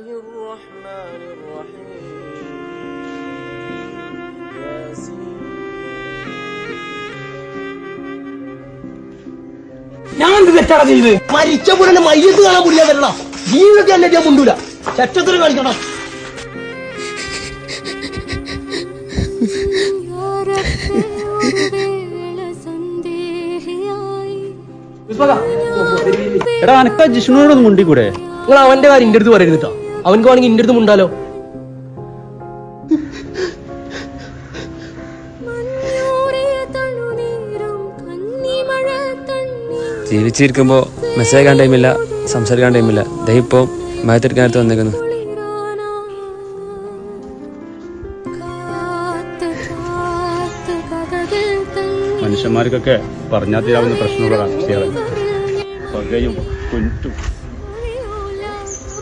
ഞാൻ തെറ്റാണ് ചെയ്ത് മരിച്ച പോലെ മയ്യത്ത് കാണാൻ മുടിയാ വരണ ജീവിതത്തിൽ എന്നെ ഞാൻ മുണ്ടൂല ചറ്റത്തിന് കാണിക്കണം. എടാ അനക്കാ ജിഷ്ണുവിനോടൊന്നും മുണ്ടിക്കൂടെ? നിങ്ങൾ അവന്റെ കാര്യം ഇന്റെ അടുത്ത് പറയരുത് കേട്ടോ. അവൻക്ക് വേണമെങ്കിൽ ഇന്റെ അടുത്ത് മുണ്ടാലോ. ജീവിച്ചിരിക്കുമ്പോ മെസ്സേജ് അയക്കാൻ ടൈമില്ല, സംസാരിക്കാൻ ടൈമില്ല. ദേ ഇപ്പൊ മയത്തെടുക്കാനത്ത് വന്നേക്കുന്നു. മനുഷ്യന്മാർക്കൊക്കെ പറഞ്ഞാൽ തീരാവുന്ന പ്രശ്നമുള്ളതാണ് കുട്ടികളെ. പകയും കുഞ്ഞും